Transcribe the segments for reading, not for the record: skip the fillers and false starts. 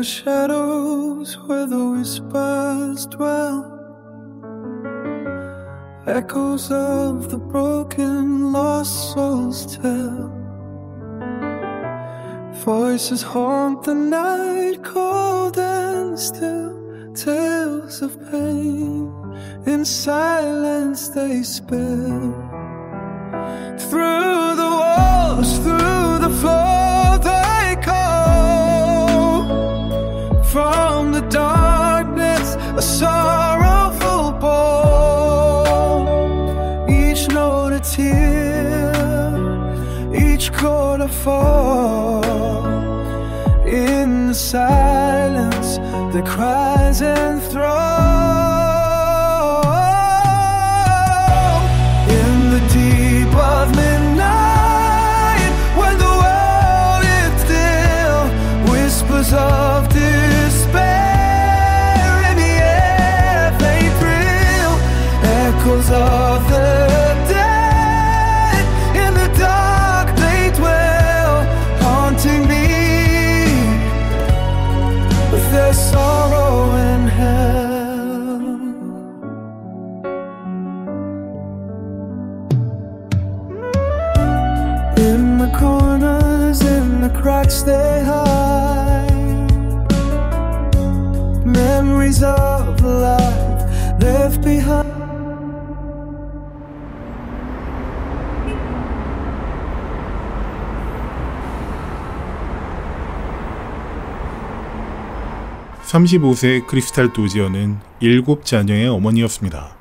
shadows where the whispers dwell, echoes of the broken lost souls tell. Voices haunt the night, cold and still, tales of pain in silence they spill. Through the walls, through the floor they call. From the darkness, a sorrowful ball. Each note a tear, each chord a fall. In the silence, the cries and throes. In the deep of midnight, when the world is still, whispers of despair in the air they thrill. Echoes of the dead, in the dark they dwell, haunting me with their sorrow and hell. In the corners, in the cracks they hide, memories of life left behind. (35세) 크리스탈 도지어는 7자녀의 어머니였습니다.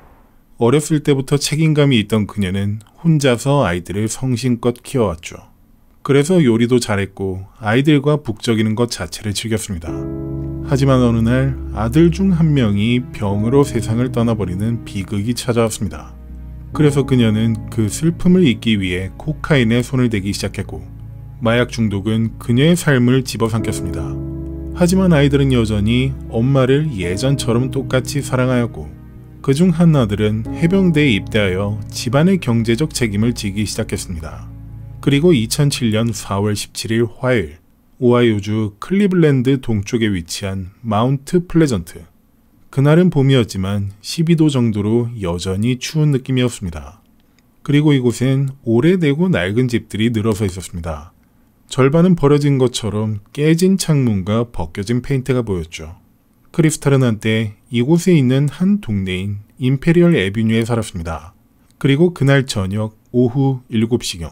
어렸을 때부터 책임감이 있던 그녀는 혼자서 아이들을 성심껏 키워왔죠. 그래서 요리도 잘했고 아이들과 북적이는 것 자체를 즐겼습니다. 하지만 어느 날 아들 중 한 명이 병으로 세상을 떠나버리는 비극이 찾아왔습니다. 그래서 그녀는 그 슬픔을 잊기 위해 코카인에 손을 대기 시작했고, 마약 중독은 그녀의 삶을 집어삼켰습니다. 하지만 아이들은 여전히 엄마를 예전처럼 똑같이 사랑하였고, 그중 한 아들은 해병대에 입대하여 집안의 경제적 책임을 지기 시작했습니다. 그리고 2007년 4월 17일 화요일, 오하이오주 클리블랜드 동쪽에 위치한 마운트 플레전트. 그날은 봄이었지만 12도 정도로 여전히 추운 느낌이었습니다. 그리고 이곳엔 오래되고 낡은 집들이 늘어서 있었습니다. 절반은 버려진 것처럼 깨진 창문과 벗겨진 페인트가 보였죠. 크리스탈은 한때 이곳에 있는 한 동네인 임페리얼 애비뉴에 살았습니다. 그리고 그날 저녁 오후 7시경,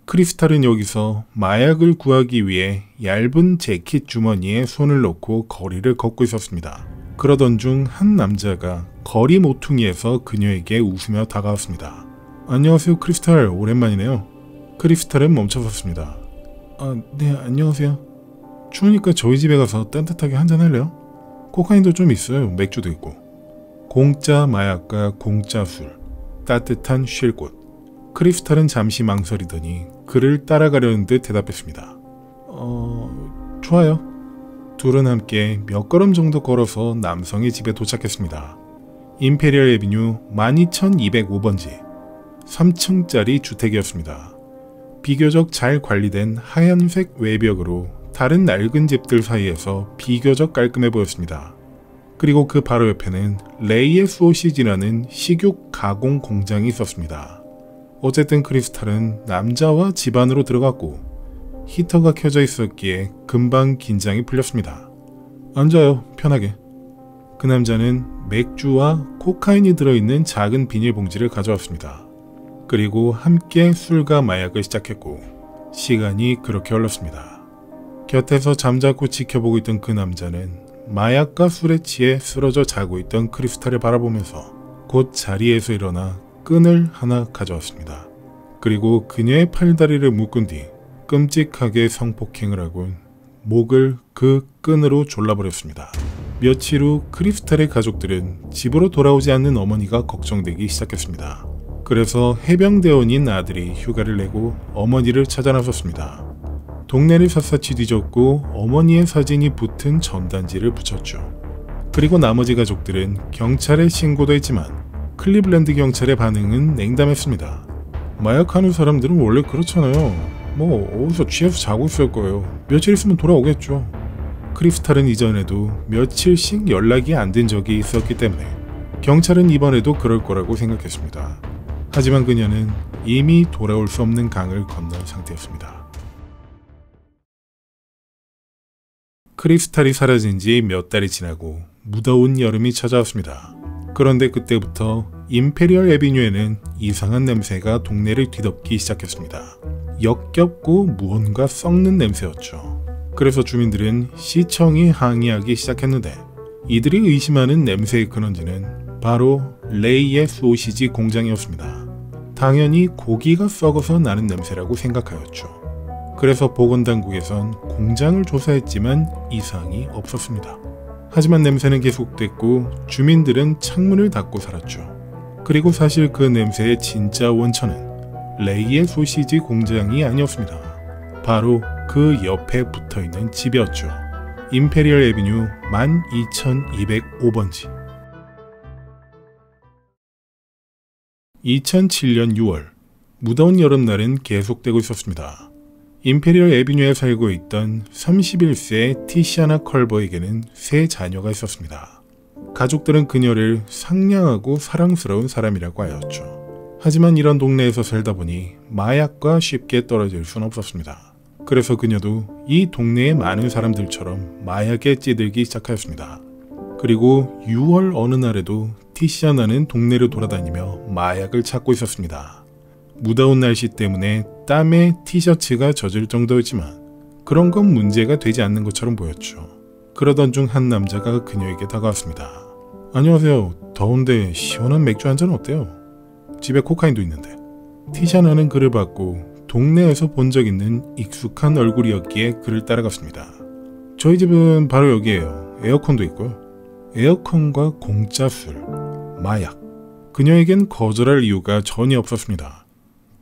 크리스탈은 여기서 마약을 구하기 위해 얇은 재킷 주머니에 손을 넣고 거리를 걷고 있었습니다. 그러던 중 한 남자가 거리 모퉁이에서 그녀에게 웃으며 다가왔습니다. 안녕하세요 크리스탈, 오랜만이네요. 크리스탈은 멈춰섰습니다. 네, 안녕하세요. 추우니까 저희 집에 가서 따뜻하게 한잔 할래요? 코카인도 좀 있어요. 맥주도 있고. 공짜 마약과 공짜 술, 따뜻한 쉴 곳. 크리스탈은 잠시 망설이더니 그를 따라가려는 듯 대답했습니다. 좋아요. 둘은 함께 몇 걸음 정도 걸어서 남성의 집에 도착했습니다. 임페리얼 애비뉴 12205번지 3층짜리 주택이었습니다. 비교적 잘 관리된 하얀색 외벽으로 다른 낡은 집들 사이에서 비교적 깔끔해 보였습니다. 그리고 그 바로 옆에는 레이의 소시지라는 식육 가공 공장이 있었습니다. 어쨌든 크리스탈은 남자와 집 안으로 들어갔고 히터가 켜져 있었기에 금방 긴장이 풀렸습니다. 앉아요, 편하게. 그 남자는 맥주와 코카인이 들어있는 작은 비닐봉지를 가져왔습니다. 그리고 함께 술과 마약을 시작했고 시간이 그렇게 흘렀습니다. 곁에서 잠자코 지켜보고 있던 그 남자는 마약과 술에 취해 쓰러져 자고 있던 크리스탈을 바라보면서 곧 자리에서 일어나 끈을 하나 가져왔습니다. 그리고 그녀의 팔다리를 묶은 뒤 끔찍하게 성폭행을 하곤 목을 그 끈으로 졸라버렸습니다. 며칠 후 크리스탈의 가족들은 집으로 돌아오지 않는 어머니가 걱정되기 시작했습니다. 그래서 해병대원인 아들이 휴가를 내고 어머니를 찾아 나섰습니다. 동네를 샅샅이 뒤졌고 어머니의 사진이 붙은 전단지를 붙였죠. 그리고 나머지 가족들은 경찰에 신고도 했지만 클리블랜드 경찰의 반응은 냉담했습니다. 마약하는 사람들은 원래 그렇잖아요. 뭐 어디서 취해서 자고 있을 거예요. 며칠 있으면 돌아오겠죠. 크리스탈은 이전에도 며칠씩 연락이 안 된 적이 있었기 때문에 경찰은 이번에도 그럴 거라고 생각했습니다. 하지만 그녀는 이미 돌아올 수 없는 강을 건넌 상태였습니다. 크리스탈이 사라진 지 몇 달이 지나고 무더운 여름이 찾아왔습니다. 그런데 그때부터 임페리얼 애비뉴에는 이상한 냄새가 동네를 뒤덮기 시작했습니다. 역겹고 무언가 썩는 냄새였죠. 그래서 주민들은 시청이 항의하기 시작했는데 이들이 의심하는 냄새의 근원지는 바로 레이의 소시지 공장이었습니다. 당연히 고기가 썩어서 나는 냄새라고 생각하였죠. 그래서 보건당국에선 공장을 조사했지만 이상이 없었습니다. 하지만 냄새는 계속됐고 주민들은 창문을 닫고 살았죠. 그리고 사실 그 냄새의 진짜 원천은 레이의 소시지 공장이 아니었습니다. 바로 그 옆에 붙어있는 집이었죠. 임페리얼 애비뉴 12205번지. 2007년 6월, 무더운 여름날은 계속되고 있었습니다. 임페리얼 애비뉴에 살고 있던 31세 티시아나 컬버에게는 세 자녀가 있었습니다. 가족들은 그녀를 상냥하고 사랑스러운 사람이라고 하였죠. 하지만 이런 동네에서 살다 보니 마약과 쉽게 떨어질 순 없었습니다. 그래서 그녀도 이 동네의 많은 사람들처럼 마약에 찌들기 시작하였습니다. 그리고 6월 어느 날에도 티시아나는 동네를 돌아다니며 마약을 찾고 있었습니다. 무더운 날씨 때문에 땀에 티셔츠가 젖을 정도였지만 그런 건 문제가 되지 않는 것처럼 보였죠. 그러던 중 한 남자가 그녀에게 다가왔습니다. 안녕하세요. 더운데 시원한 맥주 한잔 어때요? 집에 코카인도 있는데. 티시아나는 그를 받고 동네에서 본 적 있는 익숙한 얼굴이었기에 그를 따라갔습니다. 저희 집은 바로 여기에요. 에어컨도 있고요. 에어컨과 공짜 술, 마약. 그녀에겐 거절할 이유가 전혀 없었습니다.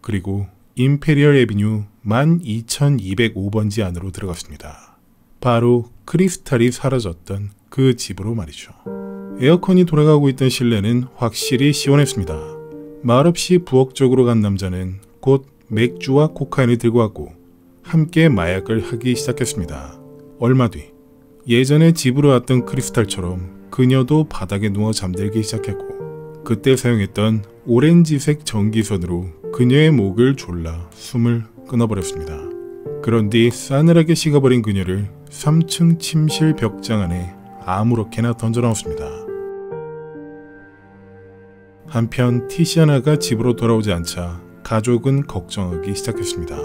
그리고 임페리얼 애비뉴 12205번지 안으로 들어갔습니다. 바로 크리스탈이 사라졌던 그 집으로 말이죠. 에어컨이 돌아가고 있던 실내는 확실히 시원했습니다. 말없이 부엌 쪽으로 간 남자는 곧 맥주와 코카인을 들고 왔고 함께 마약을 하기 시작했습니다. 얼마 뒤 예전에 집으로 왔던 크리스탈처럼 그녀도 바닥에 누워 잠들기 시작했고 그때 사용했던 오렌지색 전기선으로 그녀의 목을 졸라 숨을 끊어버렸습니다. 그런 뒤 싸늘하게 식어버린 그녀를 3층 침실 벽장 안에 아무렇게나 던져넣었습니다. 한편 티시아나가 집으로 돌아오지 않자 가족은 걱정하기 시작했습니다.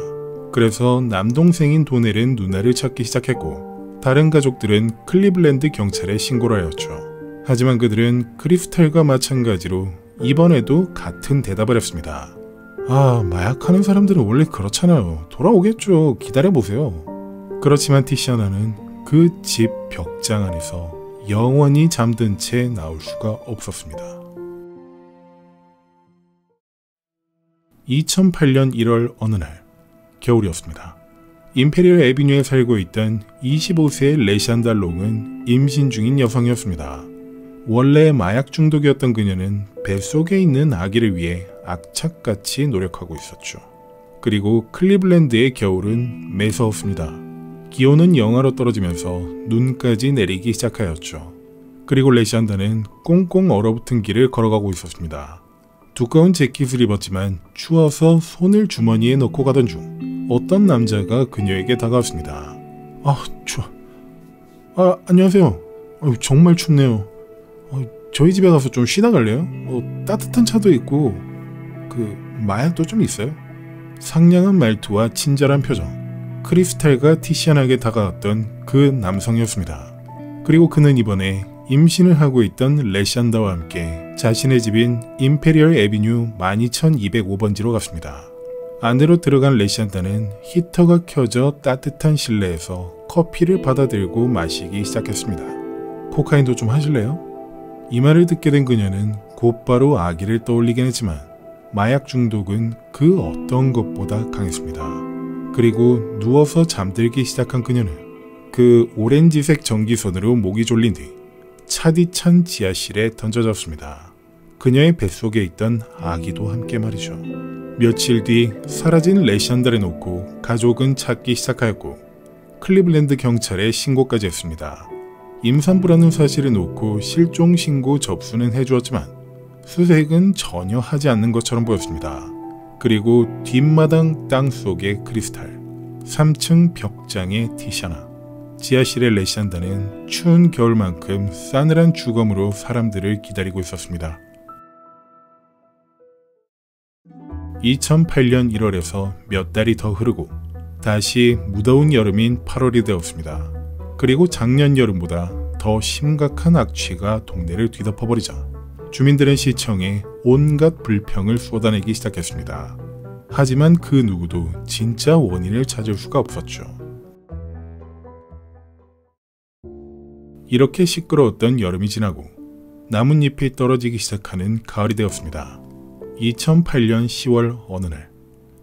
그래서 남동생인 도넬은 누나를 찾기 시작했고 다른 가족들은 클리블랜드 경찰에 신고를 하였죠. 하지만 그들은 크리스탈과 마찬가지로 이번에도 같은 대답을 했습니다. 마약하는 사람들은 원래 그렇잖아요. 돌아오겠죠. 기다려보세요. 그렇지만 티시아나는 그 집 벽장 안에서 영원히 잠든 채 나올 수가 없었습니다. 2008년 1월 어느 날, 겨울이었습니다. 임페리얼 애비뉴에 살고 있던 25세의 레샨다 롱은 임신 중인 여성이었습니다. 원래 마약 중독이었던 그녀는 뱃속에 있는 아기를 위해 악착같이 노력하고 있었죠. 그리고 클리블랜드의 겨울은 매서웠습니다. 기온은 영하로 떨어지면서 눈까지 내리기 시작하였죠. 그리고 레샨다는 꽁꽁 얼어붙은 길을 걸어가고 있었습니다. 두꺼운 재킷을 입었지만 추워서 손을 주머니에 넣고 가던 중 어떤 남자가 그녀에게 다가왔습니다. 추워. 안녕하세요. 정말 춥네요. 저희 집에 가서 좀 쉬다 갈래요? 따뜻한 차도 있고 마약도 좀 있어요. 상냥한 말투와 친절한 표정, 크리스탈과 티시아나에게 다가왔던 그 남성이었습니다. 그리고 그는 이번에 임신을 하고 있던 레샨다와 함께 자신의 집인 임페리얼 애비뉴 12205번지로 갔습니다. 안으로 들어간 레샨다는 히터가 켜져 따뜻한 실내에서 커피를 받아들고 마시기 시작했습니다. 코카인도 좀 하실래요? 이 말을 듣게 된 그녀는 곧바로 아기를 떠올리긴 했지만 마약 중독은 그 어떤 것보다 강했습니다. 그리고 누워서 잠들기 시작한 그녀는 그 오렌지색 전기선으로 목이 졸린 뒤 차디찬 지하실에 던져졌습니다. 그녀의 뱃속에 있던 아기도 함께 말이죠. 며칠 뒤 사라진 레샨다를 놓고 가족은 찾기 시작하였고 클리블랜드 경찰에 신고까지 했습니다. 임산부라는 사실을 놓고 실종 신고 접수는 해주었지만 수색은 전혀 하지 않는 것처럼 보였습니다. 그리고 뒷마당 땅속의 크리스탈, 3층 벽장의 티샤나, 지하실의 레샨다는 추운 겨울만큼 싸늘한 주검으로 사람들을 기다리고 있었습니다. 2008년 1월에서 몇 달이 더 흐르고 다시 무더운 여름인 8월이 되었습니다. 그리고 작년 여름보다 더 심각한 악취가 동네를 뒤덮어버리자 주민들은 시청에 온갖 불평을 쏟아내기 시작했습니다. 하지만 그 누구도 진짜 원인을 찾을 수가 없었죠. 이렇게 시끄러웠던 여름이 지나고 나뭇잎이 떨어지기 시작하는 가을이 되었습니다. 2008년 10월 어느 날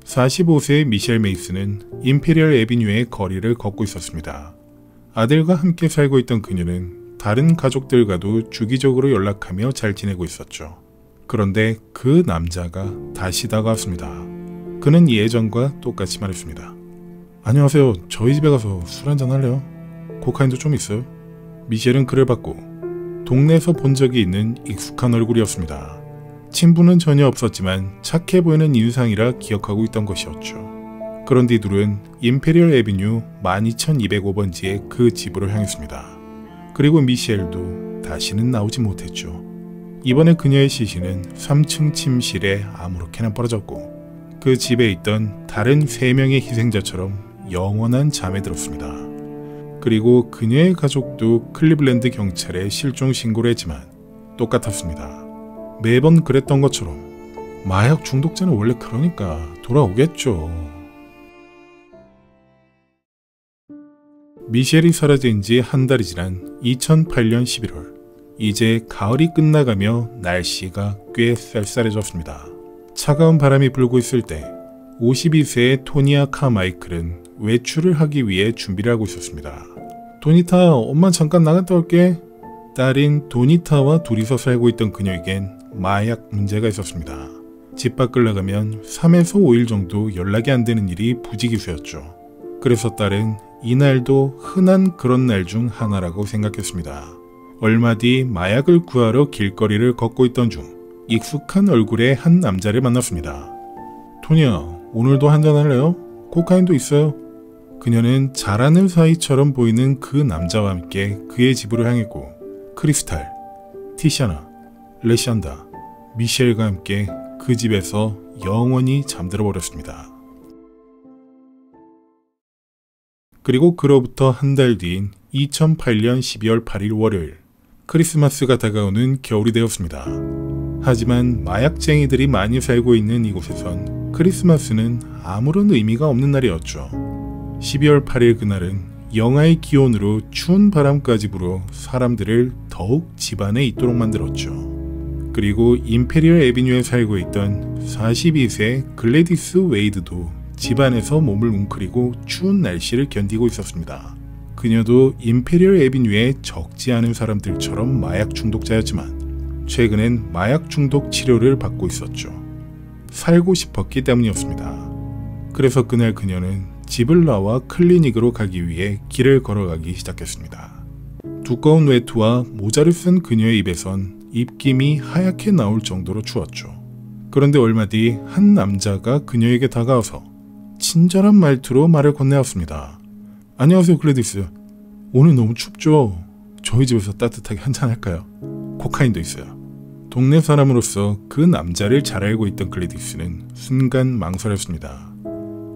45세의 미셸 메이슨은 임페리얼 애비뉴의 거리를 걷고 있었습니다. 아들과 함께 살고 있던 그녀는 다른 가족들과도 주기적으로 연락하며 잘 지내고 있었죠. 그런데 그 남자가 다시 다가왔습니다. 그는 예전과 똑같이 말했습니다. 안녕하세요. 저희 집에 가서 술 한잔 할래요? 코카인도 좀 있어요? 미셸은 그를 받고 동네에서 본 적이 있는 익숙한 얼굴이었습니다. 친분은 전혀 없었지만 착해 보이는 인상이라 기억하고 있던 것이었죠. 그런 뒤 둘은 임페리얼 애비뉴 12205번지의 그 집으로 향했습니다. 그리고 미셸도 다시는 나오지 못했죠. 이번에 그녀의 시신은 3층 침실에 아무렇게나 떨어졌고 그 집에 있던 다른 3명의 희생자처럼 영원한 잠에 들었습니다. 그리고 그녀의 가족도 클리블랜드 경찰에 실종 신고를 했지만 똑같았습니다. 매번 그랬던 것처럼 마약 중독자는 원래 그러니까 돌아오겠죠. 미셸이 사라진 지 한 달이 지난 2008년 11월 이제 가을이 끝나가며 날씨가 꽤 쌀쌀해졌습니다. 차가운 바람이 불고 있을 때 52세의 토니아 카마이클은 외출을 하기 위해 준비를 하고 있었습니다. 도니타, 엄마 잠깐 나갔다 올게. 딸인 도니타와 둘이서 살고 있던 그녀에겐 마약 문제가 있었습니다. 집 밖을 나가면 3에서 5일 정도 연락이 안 되는 일이 부지기수였죠. 그래서 딸은 이날도 흔한 그런 날 중 하나라고 생각했습니다. 얼마 뒤 마약을 구하러 길거리를 걷고 있던 중 익숙한 얼굴의 한 남자를 만났습니다. 토니야, 오늘도 한잔할래요? 코카인도 있어요. 그녀는 잘 아는 사이처럼 보이는 그 남자와 함께 그의 집으로 향했고 크리스탈, 티샤나, 레샨다, 미셸과 함께 그 집에서 영원히 잠들어 버렸습니다. 그리고 그로부터 한 달 뒤인 2008년 12월 8일 월요일, 크리스마스가 다가오는 겨울이 되었습니다. 하지만 마약쟁이들이 많이 살고 있는 이곳에선 크리스마스는 아무런 의미가 없는 날이었죠. 12월 8일 그날은 영하의 기온으로 추운 바람까지 불어 사람들을 더욱 집안에 있도록 만들었죠. 그리고 임페리얼 애비뉴에 살고 있던 42세 글래디스 웨이드도 집안에서 몸을 웅크리고 추운 날씨를 견디고 있었습니다. 그녀도 임페리얼 애비뉴에 적지 않은 사람들처럼 마약 중독자였지만 최근엔 마약 중독 치료를 받고 있었죠. 살고 싶었기 때문이었습니다. 그래서 그날 그녀는 집을 나와 클리닉으로 가기 위해 길을 걸어가기 시작했습니다. 두꺼운 외투와 모자를 쓴 그녀의 입에선 입김이 하얗게 나올 정도로 추웠죠. 그런데 얼마 뒤 한 남자가 그녀에게 다가와서 친절한 말투로 말을 건네왔습니다. 안녕하세요 글래디스. 오늘 너무 춥죠? 저희 집에서 따뜻하게 한잔할까요? 코카인도 있어요. 동네 사람으로서 그 남자를 잘 알고 있던 글래디스는 순간 망설였습니다.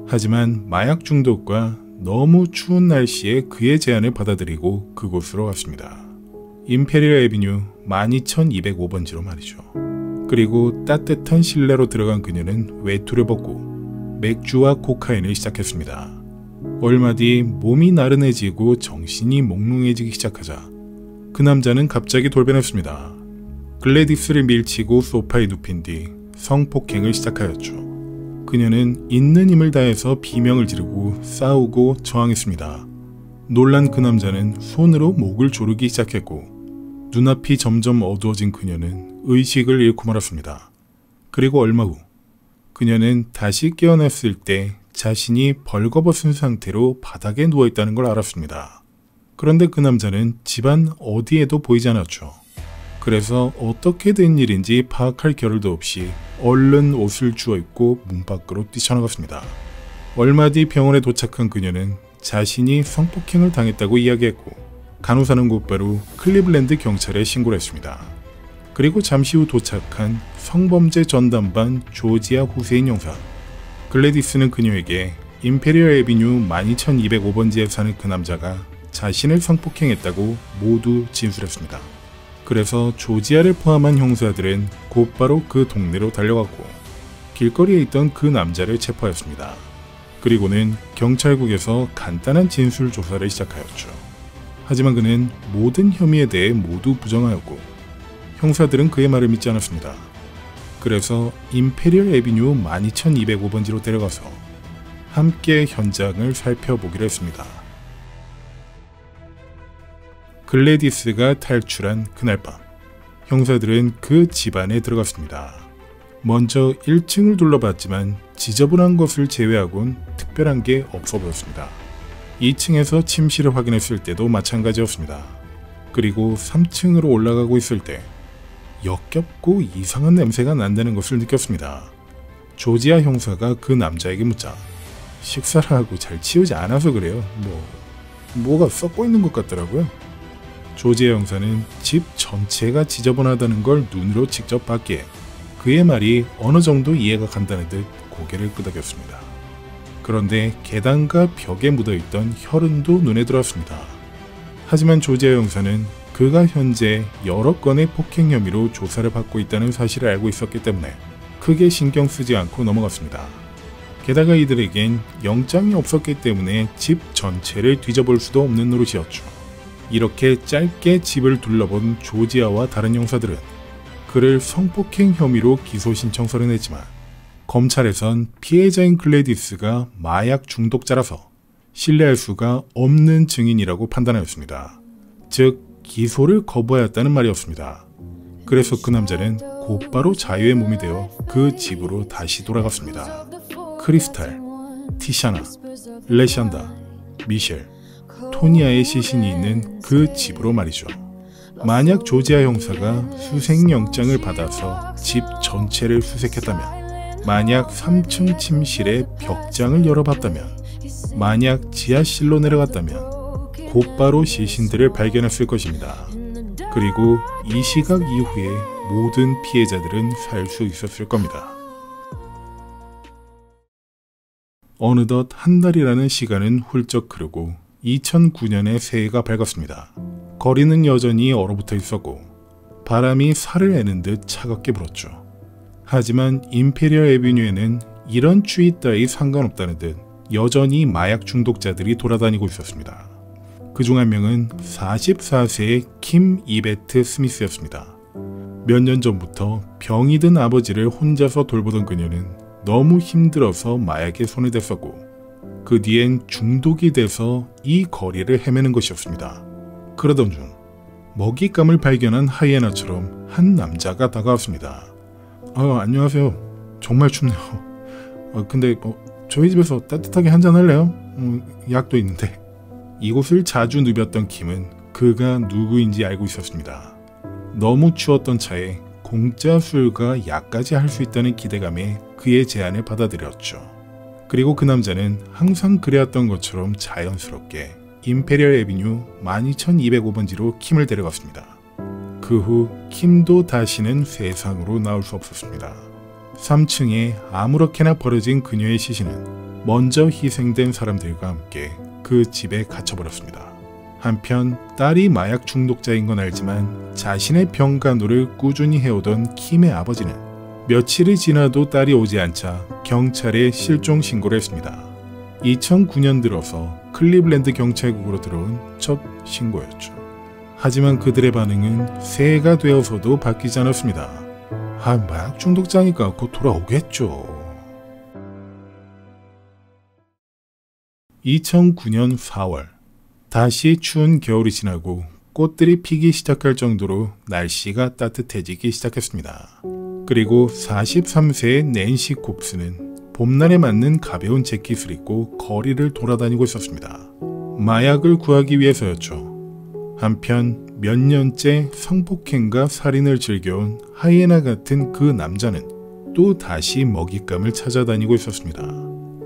하지만 마약 중독과 너무 추운 날씨에 그의 제안을 받아들이고 그곳으로 갔습니다. 임페리얼 애비뉴 12205번지로 말이죠. 그리고 따뜻한 실내로 들어간 그녀는 외투를 벗고 맥주와 코카인을 시작했습니다. 얼마 뒤 몸이 나른해지고 정신이 몽롱해지기 시작하자 그 남자는 갑자기 돌변했습니다. 글래디스를 밀치고 소파에 눕힌 뒤 성폭행을 시작하였죠. 그녀는 있는 힘을 다해서 비명을 지르고 싸우고 저항했습니다. 놀란 그 남자는 손으로 목을 조르기 시작했고 눈앞이 점점 어두워진 그녀는 의식을 잃고 말았습니다. 그리고 얼마 후 그녀는 다시 깨어났을 때 자신이 벌거벗은 상태로 바닥에 누워있다는 걸 알았습니다. 그런데 그 남자는 집안 어디에도 보이지 않았죠. 그래서 어떻게 된 일인지 파악할 겨를도 없이 얼른 옷을 주워 입고 문 밖으로 뛰쳐나갔습니다. 얼마 뒤 병원에 도착한 그녀는 자신이 성폭행을 당했다고 이야기했고 간호사는 곧바로 클리블랜드 경찰에 신고를 했습니다. 그리고 잠시 후 도착한 성범죄 전담반 조지아 후세인 형사. 글래디스는 그녀에게 임페리얼 애비뉴 12205번지에 사는 그 남자가 자신을 성폭행했다고 모두 진술했습니다. 그래서 조지아를 포함한 형사들은 곧바로 그 동네로 달려갔고 길거리에 있던 그 남자를 체포하였습니다. 그리고는 경찰국에서 간단한 진술 조사를 시작하였죠. 하지만 그는 모든 혐의에 대해 모두 부정하였고 형사들은 그의 말을 믿지 않았습니다. 그래서 임페리얼 애비뉴 12205번지로 데려가서 함께 현장을 살펴보기로 했습니다. 글래디스가 탈출한 그날 밤, 형사들은 그 집안에 들어갔습니다. 먼저 1층을 둘러봤지만 지저분한 것을 제외하곤 특별한 게 없어 보였습니다. 2층에서 침실을 확인했을 때도 마찬가지였습니다. 그리고 3층으로 올라가고 있을 때 역겹고 이상한 냄새가 난다는 것을 느꼈습니다. 조지아 형사가 그 남자에게 묻자 식사를 하고 잘 치우지 않아서 그래요. 뭐가 썩고 있는 것 같더라고요. 조지아 형사는 집 전체가 지저분하다는 걸 눈으로 직접 봤기에 그의 말이 어느 정도 이해가 간다는 듯 고개를 끄덕였습니다. 그런데 계단과 벽에 묻어있던 혈흔도 눈에 들어왔습니다. 하지만 조지아 형사는 그가 현재 여러 건의 폭행 혐의로 조사를 받고 있다는 사실을 알고 있었기 때문에 크게 신경 쓰지 않고 넘어갔습니다. 게다가 이들에겐 영장이 없었기 때문에 집 전체를 뒤져볼 수도 없는 노릇이었죠. 이렇게 짧게 집을 둘러본 조지아와 다른 형사들은 그를 성폭행 혐의로 기소 신청서를 냈지만 검찰에선 피해자인 글래디스가 마약 중독자라서 신뢰할 수가 없는 증인이라고 판단하였습니다. 즉 기소를 거부하였다는 말이었습니다. 그래서 그 남자는 곧바로 자유의 몸이 되어 그 집으로 다시 돌아갔습니다. 크리스탈, 티샤나, 레샨다, 미셸, 토니아의 시신이 있는 그 집으로 말이죠. 만약 조지아 형사가 수색영장을 받아서 집 전체를 수색했다면, 만약 3층 침실의 벽장을 열어봤다면, 만약 지하실로 내려갔다면 곧바로 시신들을 발견했을 것입니다. 그리고 이 시각 이후에 모든 피해자들은 살 수 있었을 겁니다. 어느덧 한 달이라는 시간은 훌쩍 흐르고 2009년의 새해가 밝았습니다. 거리는 여전히 얼어붙어 있었고 바람이 살을 애는 듯 차갑게 불었죠. 하지만 임페리얼 애비뉴에는 이런 추위 따위 상관없다는 듯 여전히 마약 중독자들이 돌아다니고 있었습니다. 그중 한 명은 44세의 킴 이베트 스미스였습니다. 몇 년 전부터 병이 든 아버지를 혼자서 돌보던 그녀는 너무 힘들어서 마약에 손을 댔었고 그 뒤엔 중독이 돼서 이 거리를 헤매는 것이었습니다. 그러던 중 먹잇감을 발견한 하이에나처럼 한 남자가 다가왔습니다. 안녕하세요. 정말 춥네요. 근데 저희 집에서 따뜻하게 한잔 할래요? 약도 있는데. 이곳을 자주 누볐던 킴은 그가 누구인지 알고 있었습니다. 너무 추웠던 차에 공짜 술과 약까지 할 수 있다는 기대감에 그의 제안을 받아들였죠. 그리고 그 남자는 항상 그래왔던 것처럼 자연스럽게 임페리얼 애비뉴 12205번지로 킴을 데려갔습니다. 그 후 킴도 다시는 세상으로 나올 수 없었습니다. 3층에 아무렇게나 버려진 그녀의 시신은 먼저 희생된 사람들과 함께 그 집에 갇혀버렸습니다. 한편 딸이 마약 중독자인 건 알지만 자신의 병간호를 꾸준히 해오던 킴의 아버지는 며칠이 지나도 딸이 오지 않자 경찰에 실종 신고를 했습니다. 2009년 들어서 클리블랜드 경찰국으로 들어온 첫 신고였죠. 하지만 그들의 반응은 새해가 되어서도 바뀌지 않았습니다. 마약 중독자니까 곧 돌아오겠죠. 2009년 4월, 다시 추운 겨울이 지나고 꽃들이 피기 시작할 정도로 날씨가 따뜻해지기 시작했습니다. 그리고 43세의 낸시 콥스는 봄날에 맞는 가벼운 재킷을 입고 거리를 돌아다니고 있었습니다. 마약을 구하기 위해서였죠. 한편 몇 년째 성폭행과 살인을 즐겨온 하이에나 같은 그 남자는 또 다시 먹잇감을 찾아다니고 있었습니다.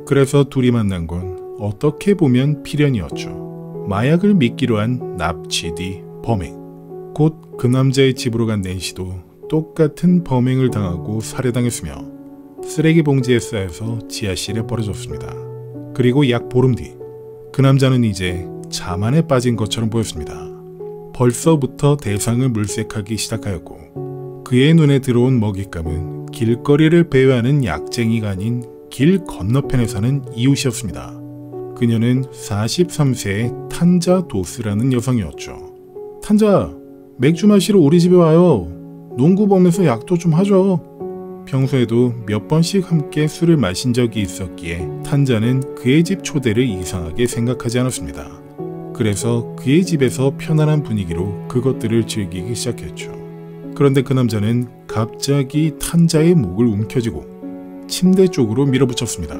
그래서 둘이 만난 건 어떻게 보면 필연이었죠. 마약을 미끼로 한 납치 뒤 범행. 곧 그 남자의 집으로 간 낸시도 똑같은 범행을 당하고 살해당했으며 쓰레기 봉지에 쌓여서 지하실에 버려졌습니다. 그리고 약 보름 뒤 그 남자는 이제 자만에 빠진 것처럼 보였습니다. 벌써부터 대상을 물색하기 시작하였고 그의 눈에 들어온 먹잇감은 길거리를 배회하는 약쟁이가 아닌 길 건너편에 사는 이웃이었습니다. 그녀는 43세의 탄자 도스라는 여성이었죠. 탄자, 맥주 마시러 우리 집에 와요. 농구 보면서 약도 좀 하죠. 평소에도 몇 번씩 함께 술을 마신 적이 있었기에 탄자는 그의 집 초대를 이상하게 생각하지 않았습니다. 그래서 그의 집에서 편안한 분위기로 그것들을 즐기기 시작했죠. 그런데 그 남자는 갑자기 탄자의 목을 움켜쥐고 침대 쪽으로 밀어붙였습니다.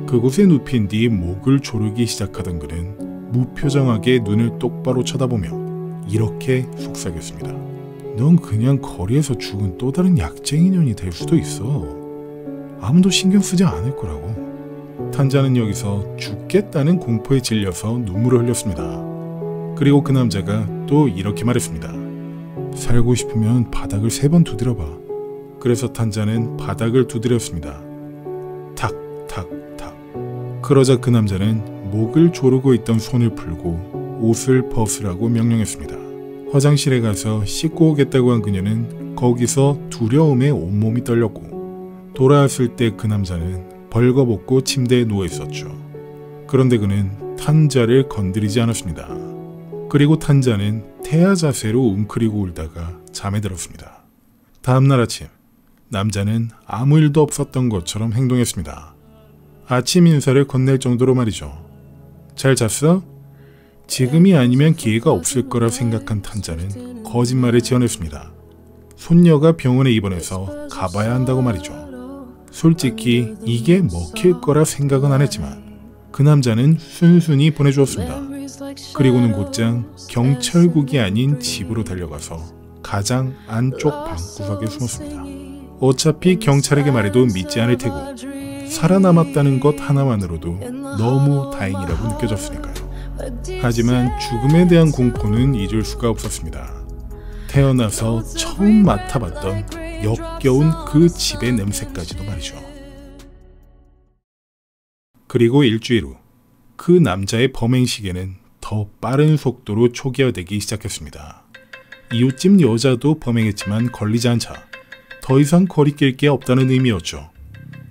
그곳에 눕힌 뒤 목을 조르기 시작하던 그는 무표정하게 눈을 똑바로 쳐다보며 이렇게 속삭였습니다. 넌 그냥 거리에서 죽은 또 다른 약쟁이년이 될 수도 있어. 아무도 신경 쓰지 않을 거라고. 탄자는 여기서 죽겠다는 공포에 질려서 눈물을 흘렸습니다. 그리고 그 남자가 또 이렇게 말했습니다. 살고 싶으면 바닥을 3번 두드려봐. 그래서 탄자는 바닥을 두드렸습니다. 탁, 탁, 탁. 그러자 그 남자는 목을 조르고 있던 손을 풀고 옷을 벗으라고 명령했습니다. 화장실에 가서 씻고 오겠다고 한 그녀는 거기서 두려움에 온몸이 떨렸고 돌아왔을 때 그 남자는 벌거벗고 침대에 누워 있었죠. 그런데 그는 탄자를 건드리지 않았습니다. 그리고 탄자는 태아 자세로 웅크리고 울다가 잠에 들었습니다. 다음날 아침, 남자는 아무 일도 없었던 것처럼 행동했습니다. 아침 인사를 건넬 정도로 말이죠. 잘 잤어? 지금이 아니면 기회가 없을 거라 생각한 탄자는 거짓말을 지어냈습니다. 손녀가 병원에 입원해서 가봐야 한다고 말이죠. 솔직히 이게 먹힐 거라 생각은 안 했지만 그 남자는 순순히 보내주었습니다. 그리고는 곧장 경찰국이 아닌 집으로 달려가서 가장 안쪽 방구석에 숨었습니다. 어차피 경찰에게 말해도 믿지 않을 테고 살아남았다는 것 하나만으로도 너무 다행이라고 느껴졌으니까요. 하지만 죽음에 대한 공포는 잊을 수가 없었습니다. 태어나서 처음 맡아봤던 역겨운 그 집의 냄새까지도 말이죠. 그리고 일주일 후 그 남자의 범행 시계는 더 빠른 속도로 초기화되기 시작했습니다. 이웃집 여자도 범행했지만 걸리지 않자 더 이상 거리낄 게 없다는 의미였죠.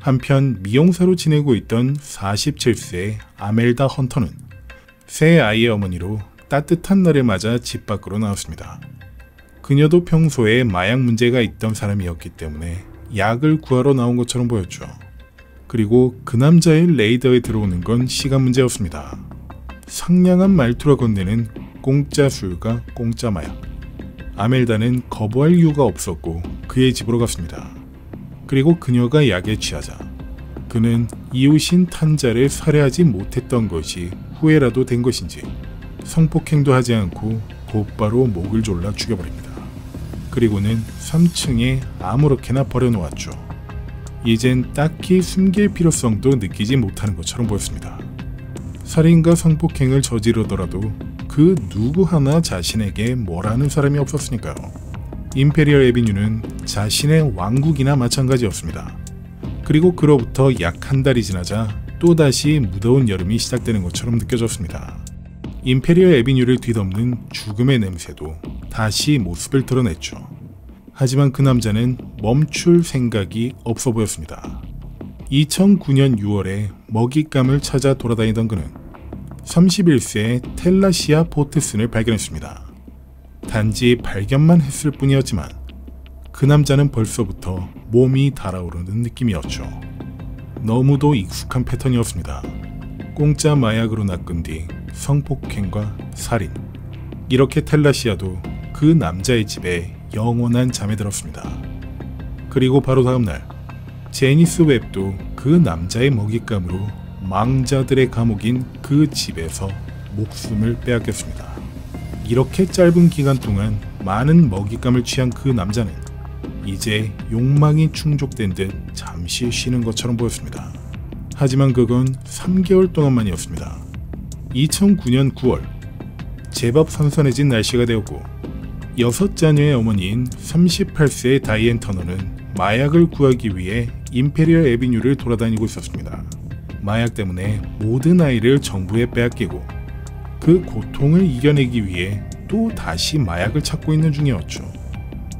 한편 미용사로 지내고 있던 47세의 아멜다 헌터는 새 아이의 어머니로 따뜻한 날을 맞아 집 밖으로 나왔습니다. 그녀도 평소에 마약 문제가 있던 사람이었기 때문에 약을 구하러 나온 것처럼 보였죠. 그리고 그 남자의 레이더에 들어오는 건 시간 문제였습니다. 상냥한 말투로 건네는 공짜 술과 공짜 마약. 아멜다는 거부할 이유가 없었고 그의 집으로 갔습니다. 그리고 그녀가 약에 취하자 그는 이웃인 탄자를 살해하지 못했던 것이 후회라도 된 것인지 성폭행도 하지 않고 곧바로 목을 졸라 죽여버립니다. 그리고는 3층에 아무렇게나 버려놓았죠. 이젠 딱히 숨길 필요성도 느끼지 못하는 것처럼 보였습니다. 살인과 성폭행을 저지르더라도 그 누구 하나 자신에게 뭐라는 사람이 없었으니까요. 임페리얼 애비뉴는 자신의 왕국이나 마찬가지였습니다. 그리고 그로부터 약 한 달이 지나자 또다시 무더운 여름이 시작되는 것처럼 느껴졌습니다. 임페리얼 애비뉴를 뒤덮는 죽음의 냄새도 다시 모습을 드러냈죠. 하지만 그 남자는 멈출 생각이 없어 보였습니다. 2009년 6월에 먹잇감을 찾아 돌아다니던 그는 31세의 텔라시아 포트슨을 발견했습니다. 단지 발견만 했을 뿐이었지만 그 남자는 벌써부터 몸이 달아오르는 느낌이었죠. 너무도 익숙한 패턴이었습니다. 공짜 마약으로 낚은 뒤 성폭행과 살인. 이렇게 텔라시아도 그 남자의 집에 영원한 잠에 들었습니다. 그리고 바로 다음날 제니스 웹도 그 남자의 먹잇감으로 망자들의 감옥인 그 집에서 목숨을 빼앗겼습니다. 이렇게 짧은 기간 동안 많은 먹잇감을 취한 그 남자는 이제 욕망이 충족된 듯 잠시 쉬는 것처럼 보였습니다. 하지만 그건 3개월 동안만이었습니다. 2009년 9월, 제법 선선해진 날씨가 되었고 6자녀의 어머니인 38세의 다이앤 터너는 마약을 구하기 위해 임페리얼 애비뉴를 돌아다니고 있었습니다. 마약 때문에 모든 아이를 정부에 빼앗기고 그 고통을 이겨내기 위해 또 다시 마약을 찾고 있는 중이었죠.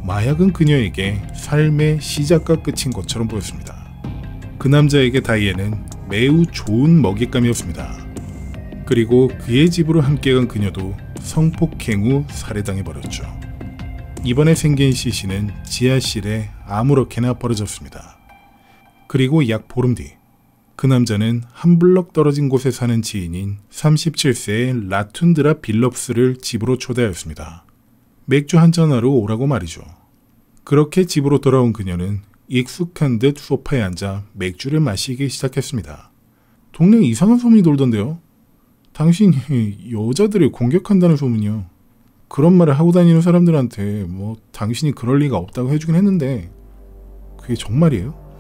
마약은 그녀에게 삶의 시작과 끝인 것처럼 보였습니다. 그 남자에게 다이앤은 매우 좋은 먹잇감이었습니다. 그리고 그의 집으로 함께 간 그녀도 성폭행 후 살해당해버렸죠. 이번에 생긴 시신은 지하실에 아무렇게나 버려졌습니다. 그리고 약 보름 뒤, 그 남자는 한 블럭 떨어진 곳에 사는 지인인 37세의 라툰드라 빌럽스를 집으로 초대하였습니다. 맥주 한잔하러 오라고 말이죠. 그렇게 집으로 돌아온 그녀는 익숙한 듯 소파에 앉아 맥주를 마시기 시작했습니다. 동네에 이상한 소문이 돌던데요. 당신이 여자들을 공격한다는 소문이요. 그런 말을 하고 다니는 사람들한테 당신이 그럴 리가 없다고 해주긴 했는데 그게 정말이에요?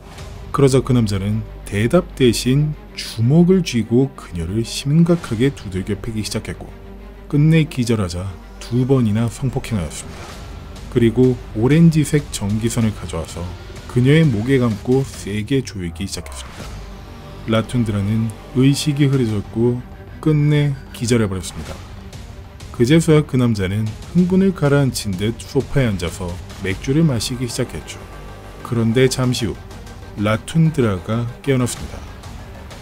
그러자 그 남자는 대답 대신 주먹을 쥐고 그녀를 심각하게 두들겨 패기 시작했고 끝내 기절하자 2번이나 성폭행하였습니다. 그리고 오렌지색 전기선을 가져와서 그녀의 목에 감고 세게 조이기 시작했습니다. 라툰드라는 의식이 흐려졌고 끝내 기절해버렸습니다. 그제서야 그 남자는 흥분을 가라앉힌 듯 소파에 앉아서 맥주를 마시기 시작했죠. 그런데 잠시 후 라툰드라가 깨어났습니다.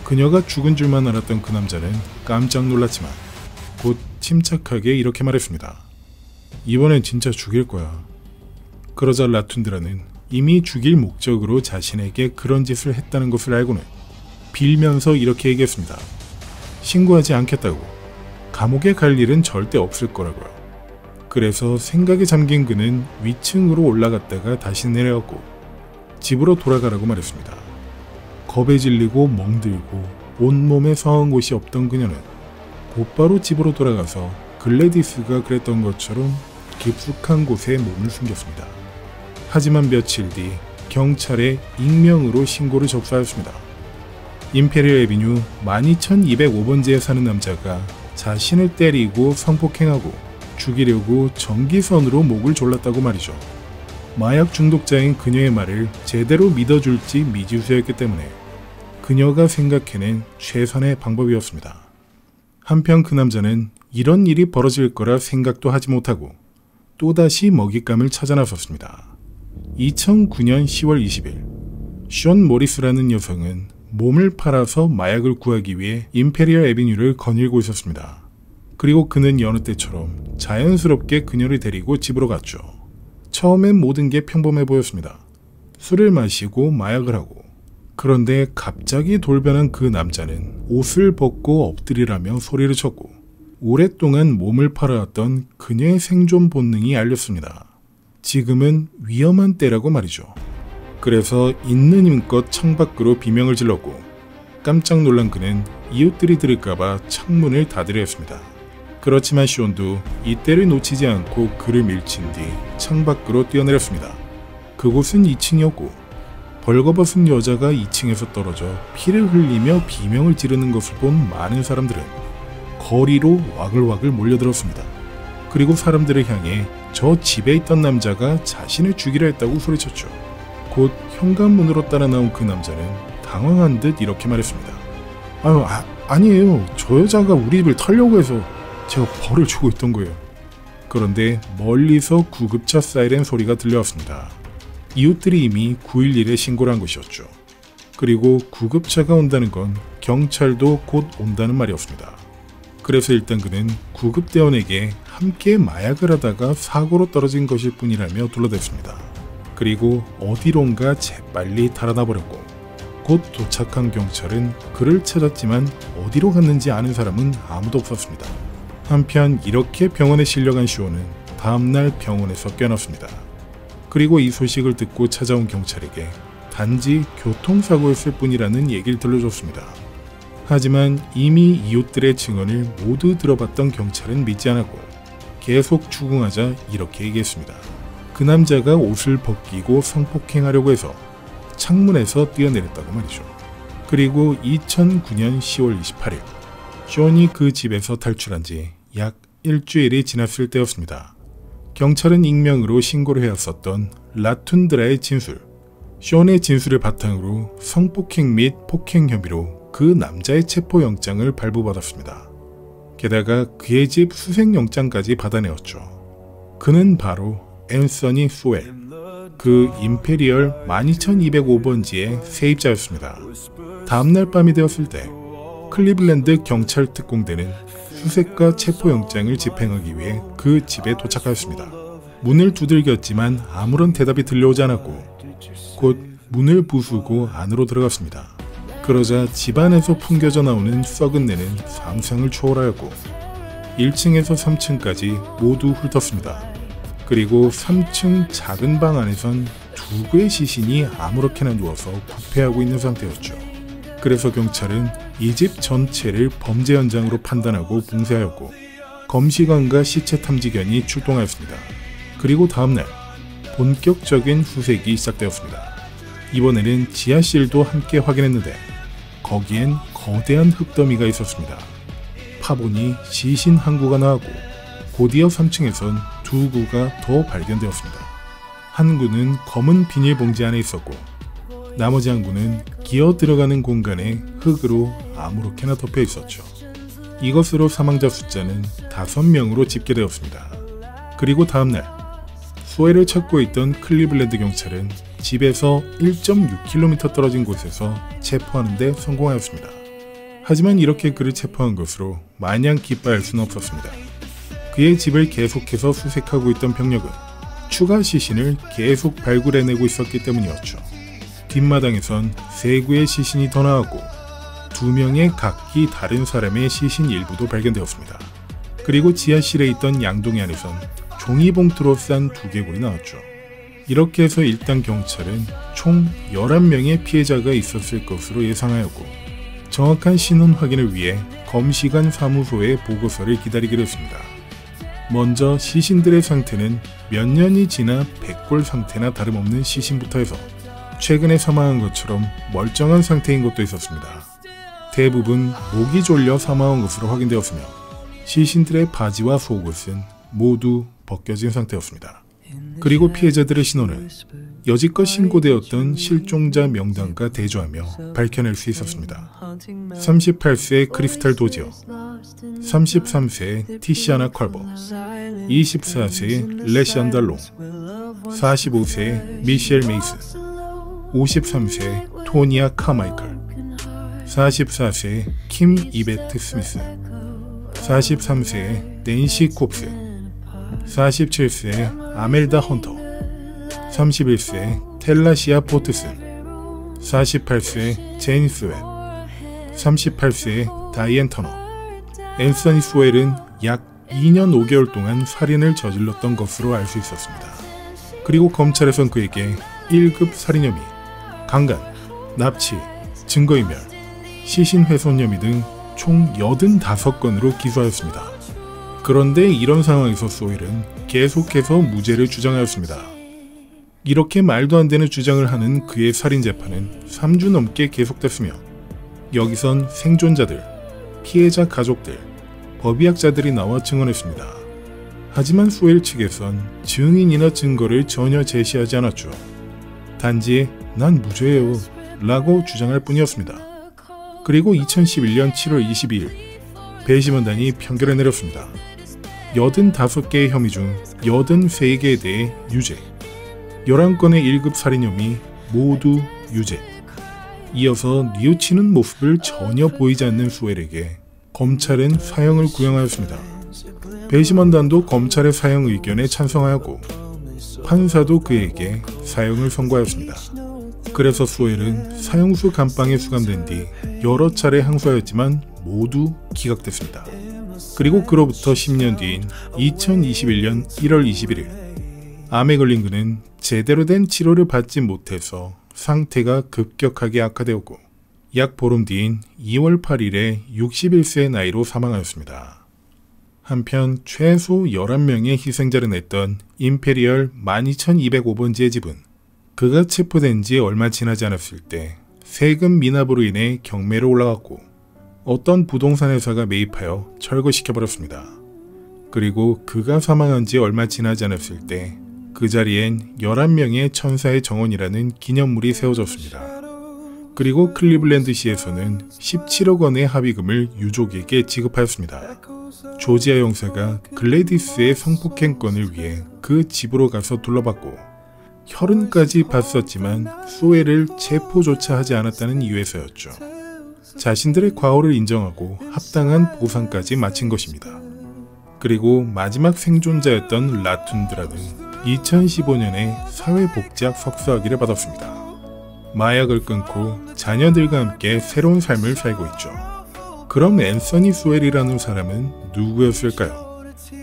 그녀가 죽은 줄만 알았던 그 남자는 깜짝 놀랐지만 곧 침착하게 이렇게 말했습니다. 이번엔 진짜 죽일 거야. 그러자 라툰드라는 이미 죽일 목적으로 자신에게 그런 짓을 했다는 것을 알고는 빌면서 이렇게 얘기했습니다. 신고하지 않겠다고. 감옥에 갈 일은 절대 없을 거라고요. 그래서 생각에 잠긴 그는 위층으로 올라갔다가 다시 내려왔고 집으로 돌아가라고 말했습니다. 겁에 질리고 멍들고 온몸에 성한 곳이 없던 그녀는 곧바로 집으로 돌아가서 글래디스가 그랬던 것처럼 깊숙한 곳에 몸을 숨겼습니다. 하지만 며칠 뒤 경찰에 익명으로 신고를 접수하였습니다. 임페리얼 애비뉴 12205번지에 사는 남자가 자신을 때리고 성폭행하고 죽이려고 전기선으로 목을 졸랐다고 말이죠. 마약 중독자인 그녀의 말을 제대로 믿어줄지 미지수였기 때문에 그녀가 생각해낸 최선의 방법이었습니다. 한편 그 남자는 이런 일이 벌어질 거라 생각도 하지 못하고 또다시 먹잇감을 찾아 나섰습니다. 2009년 10월 20일, 션 모리스라는 여성은 몸을 팔아서 마약을 구하기 위해 임페리얼 애비뉴를 거닐고 있었습니다. 그리고 그는 여느 때처럼 자연스럽게 그녀를 데리고 집으로 갔죠. 처음엔 모든 게 평범해 보였습니다. 술을 마시고 마약을 하고. 그런데 갑자기 돌변한 그 남자는 옷을 벗고 엎드리라며 소리를 쳤고 오랫동안 몸을 팔아왔던 그녀의 생존 본능이 알렸습니다. 지금은 위험한 때라고 말이죠. 그래서 있는 힘껏 창밖으로 비명을 질렀고 깜짝 놀란 그는 이웃들이 들을까봐 창문을 닫으려 했습니다. 그렇지만 시온도 이때를 놓치지 않고 그를 밀친 뒤 창밖으로 뛰어내렸습니다. 그곳은 2층이었고 벌거벗은 여자가 2층에서 떨어져 피를 흘리며 비명을 지르는 것을 본 많은 사람들은 거리로 와글와글 몰려들었습니다. 그리고 사람들을 향해 저 집에 있던 남자가 자신을 죽이려 했다고 소리쳤죠. 곧 현관문으로 따라 나온 그 남자는 당황한 듯 이렇게 말했습니다. 아니에요. 저 여자가 우리 집을 털려고 해서 제가 벌을 주고 있던 거예요. 그런데 멀리서 구급차 사이렌 소리가 들려왔습니다. 이웃들이 이미 911에 신고를 한 것이었죠. 그리고 구급차가 온다는 건 경찰도 곧 온다는 말이었습니다. 그래서 일단 그는 구급대원에게 함께 마약을 하다가 사고로 떨어진 것일 뿐이라며 둘러댔습니다. 그리고 어디론가 재빨리 달아나 버렸고 곧 도착한 경찰은 그를 찾았지만 어디로 갔는지 아는 사람은 아무도 없었습니다. 한편 이렇게 병원에 실려간 시온은 다음날 병원에서 깨어났습니다. 그리고 이 소식을 듣고 찾아온 경찰에게 단지 교통사고였을 뿐이라는 얘기를 들려줬습니다. 하지만 이미 이웃들의 증언을 모두 들어봤던 경찰은 믿지 않았고 계속 추궁하자 이렇게 얘기했습니다. 그 남자가 옷을 벗기고 성폭행하려고 해서 창문에서 뛰어내렸다고 말이죠. 그리고 2009년 10월 28일 존이 그 집에서 탈출한 지 약 일주일이 지났을 때였습니다. 경찰은 익명으로 신고를 해왔었던 라툰드라의 진술, 존의 진술을 바탕으로 성폭행 및 폭행 혐의로 그 남자의 체포영장을 발부받았습니다. 게다가 그의 집 수색영장까지 받아내었죠. 그는 바로 앤서니 소웰, 그 임페리얼 12205번지의 세입자였습니다. 다음날 밤이 되었을 때 클리블랜드 경찰 특공대는 수색과 체포영장을 집행하기 위해 그 집에 도착하였습니다. 문을 두들겼지만 아무런 대답이 들려오지 않았고 곧 문을 부수고 안으로 들어갔습니다. 그러자 집안에서 풍겨져 나오는 썩은 내는 상상을 초월하였고 1층에서 3층까지 모두 훑었습니다. 그리고 3층 작은 방 안에선 두 구의 시신이 아무렇게나 누워서 부패하고 있는 상태였죠. 그래서 경찰은 이 집 전체를 범죄 현장으로 판단하고 봉쇄하였고 검시관과 시체 탐지견이 출동하였습니다. 그리고 다음날 본격적인 수색이 시작되었습니다. 이번에는 지하실도 함께 확인했는데 거기엔 거대한 흙더미가 있었습니다. 파보니 시신 한 구가 나오고 곧이어 3층에선 두 구가 더 발견되었습니다. 한 구는 검은 비닐봉지 안에 있었고 나머지 한 구는 기어 들어가는 공간에 흙으로 아무렇게나 덮여 있었죠. 이것으로 사망자 숫자는 5명으로 집계되었습니다. 그리고 다음날 소엘을 찾고 있던 클리블랜드 경찰은 집에서 1.6km 떨어진 곳에서 체포하는 데 성공하였습니다. 하지만 이렇게 그를 체포한 것으로 마냥 기뻐할 수는 없었습니다. 그의 집을 계속해서 수색하고 있던 병력은 추가 시신을 계속 발굴해내고 있었기 때문이었죠. 뒷마당에선 3구의 시신이 더 나왔고 2명의 각기 다른 사람의 시신 일부도 발견되었습니다. 그리고 지하실에 있던 양동이 안에선 종이봉투로 싼 두개골이 나왔죠. 이렇게 해서 일단 경찰은 총 11명의 피해자가 있었을 것으로 예상하였고 정확한 신원 확인을 위해 검시관 사무소의 보고서를 기다리기로 했습니다. 먼저 시신들의 상태는 몇 년이 지나 백골 상태나 다름없는 시신부터 해서 최근에 사망한 것처럼 멀쩡한 상태인 것도 있었습니다. 대부분 목이 졸려 사망한 것으로 확인되었으며 시신들의 바지와 속옷은 모두 벗겨진 상태였습니다. 그리고 피해자들의 신원을 여지껏 신고되었던 실종자 명단과 대조하며 밝혀낼 수 있었습니다. 38세 크리스탈 도지어, 33세 티시아나 컬버, 24세 레시안다 롱, 45세 미셸 메이슨, 53세 토니아 카마이클, 44세 킴 이베트 스미스, 43세 낸시 콥스, 47세 아멜다 헌터, 31세 텔라시아 포트슨, 48세 제인 스웰, 38세 다이앤 터너. 앤서니 소웰은 약 2년 5개월 동안 살인을 저질렀던 것으로 알 수 있었습니다. 그리고 검찰에선 그에게 1급 살인 혐의, 강간, 납치, 증거인멸, 시신훼손 혐의 등 총 85건으로 기소하였습니다. 그런데 이런 상황에서 소웰은 계속해서 무죄를 주장하였습니다. 이렇게 말도 안 되는 주장을 하는 그의 살인 재판은 3주 넘게 계속됐으며 여기선 생존자들, 피해자 가족들, 법의학자들이 나와 증언했습니다. 하지만 소웰 측에선 증인이나 증거를 전혀 제시하지 않았죠. 단지 난 무죄예요 라고 주장할 뿐이었습니다. 그리고 2011년 7월 22일 배심원단이 판결을 내렸습니다. 85개의 혐의 중 83개에 대해 유죄, 11건의 1급 살인 혐의 모두 유죄. 이어서 뉘우치는 모습을 전혀 보이지 않는 소웰에게 검찰은 사형을 구형하였습니다. 배심원단도 검찰의 사형 의견에 찬성하였고 판사도 그에게 사형을 선고하였습니다. 그래서 소웰은 사형수 감방에 수감된 뒤 여러 차례 항소하였지만 모두 기각됐습니다. 그리고 그로부터 10년 뒤인 2021년 1월 21일 암에 걸린 그는 제대로 된 치료를 받지 못해서 상태가 급격하게 악화되었고 약 보름 뒤인 2월 8일에 61세의 나이로 사망하였습니다. 한편 최소 11명의 희생자를 냈던 임페리얼 12205번지의 집은 그가 체포된 지 얼마 지나지 않았을 때 세금 미납으로 인해 경매로 올라갔고 어떤 부동산 회사가 매입하여 철거시켜버렸습니다. 그리고 그가 사망한 지 얼마 지나지 않았을 때 그 자리엔 11명의 천사의 정원이라는 기념물이 세워졌습니다. 그리고 클리블랜드시에서는 17억 원의 합의금을 유족에게 지급하였습니다. 조지아 형사가 글래디스의 성폭행건을 위해 그 집으로 가서 둘러봤고 혈흔까지 봤었지만 소엘을 체포조차 하지 않았다는 이유에서였죠. 자신들의 과오를 인정하고 합당한 보상까지 마친 것입니다. 그리고 마지막 생존자였던 라툰드라는 2015년에 사회복지학 석사학위를 받았습니다. 마약을 끊고 자녀들과 함께 새로운 삶을 살고 있죠. 그럼 앤서니 소엘이라는 사람은 누구였을까요?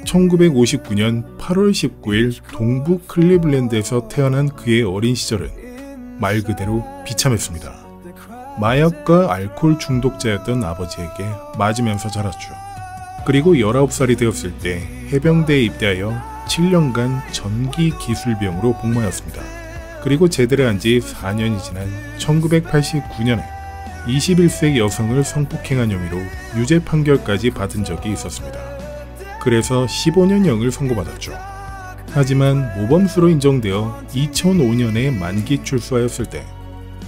1959년 8월 19일 동부 클리블랜드에서 태어난 그의 어린 시절은 말 그대로 비참했습니다. 마약과 알코올 중독자였던 아버지에게 맞으면서 자랐죠. 그리고 19살이 되었을 때 해병대에 입대하여 7년간 전기기술병으로 복무하였습니다. 그리고 제대를 한 지 4년이 지난 1989년에 21세 여성을 성폭행한 혐의로 유죄 판결까지 받은 적이 있었습니다. 그래서 15년형을 선고받았죠. 하지만 모범수로 인정되어 2005년에 만기 출소하였을 때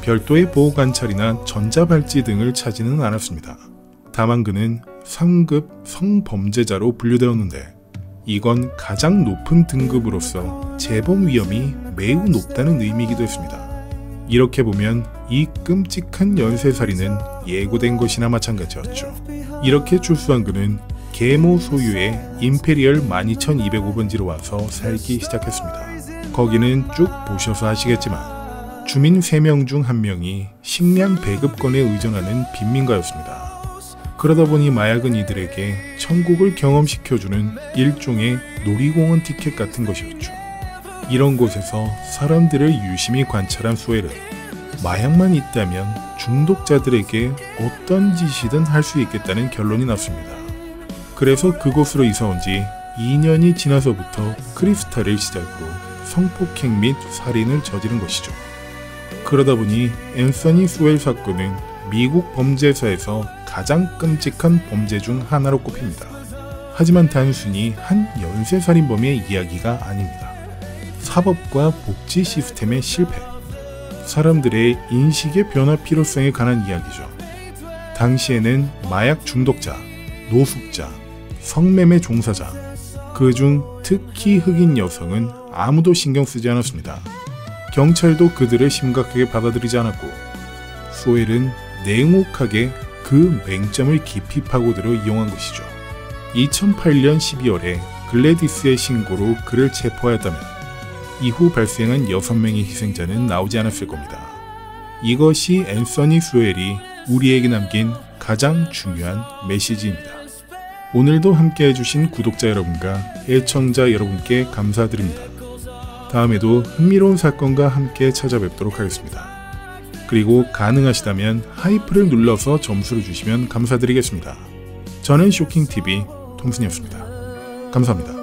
별도의 보호관찰이나 전자발찌 등을 차지는 않았습니다. 다만 그는 상급 성범죄자로 분류되었는데 이건 가장 높은 등급으로서 재범 위험이 매우 높다는 의미이기도 했습니다. 이렇게 보면 이 끔찍한 연쇄살인은 예고된 것이나 마찬가지였죠. 이렇게 출소한 그는 계모 소유의 임페리얼 12205번지로 와서 살기 시작했습니다. 거기는 쭉 보셔서 아시겠지만 주민 3명 중 1명이 식량 배급권에 의존하는 빈민가였습니다. 그러다 보니 마약은 이들에게 천국을 경험시켜주는 일종의 놀이공원 티켓 같은 것이었죠. 이런 곳에서 사람들을 유심히 관찰한 소엘은 마약만 있다면 중독자들에게 어떤 짓이든 할 수 있겠다는 결론이 났습니다. 그래서 그곳으로 이사온 지 2년이 지나서부터 크리스탈을 시작으로 성폭행 및 살인을 저지른 것이죠. 그러다 보니 앤서니 소엘 사건은 미국 범죄사에서 가장 끔찍한 범죄 중 하나로 꼽힙니다. 하지만 단순히 한 연쇄살인범의 이야기가 아닙니다. 사법과 복지 시스템의 실패, 사람들의 인식의 변화 필요성에 관한 이야기죠. 당시에는 마약 중독자, 노숙자, 성매매 종사자, 그중 특히 흑인 여성은 아무도 신경 쓰지 않았습니다. 경찰도 그들을 심각하게 받아들이지 않았고 소엘은 냉혹하게 그 맹점을 깊이 파고들어 이용한 것이죠. 2008년 12월에 글래디스의 신고로 그를 체포하였다면 이후 발생한 6명의 희생자는 나오지 않았을 겁니다. 이것이 앤서니 소엘이 우리에게 남긴 가장 중요한 메시지입니다. 오늘도 함께 해주신 구독자 여러분과 애청자 여러분께 감사드립니다. 다음에도 흥미로운 사건과 함께 찾아뵙도록 하겠습니다. 그리고 가능하시다면 하이프를 눌러서 점수를 주시면 감사드리겠습니다. 저는 쇼킹TV 통순이었습니다. 감사합니다.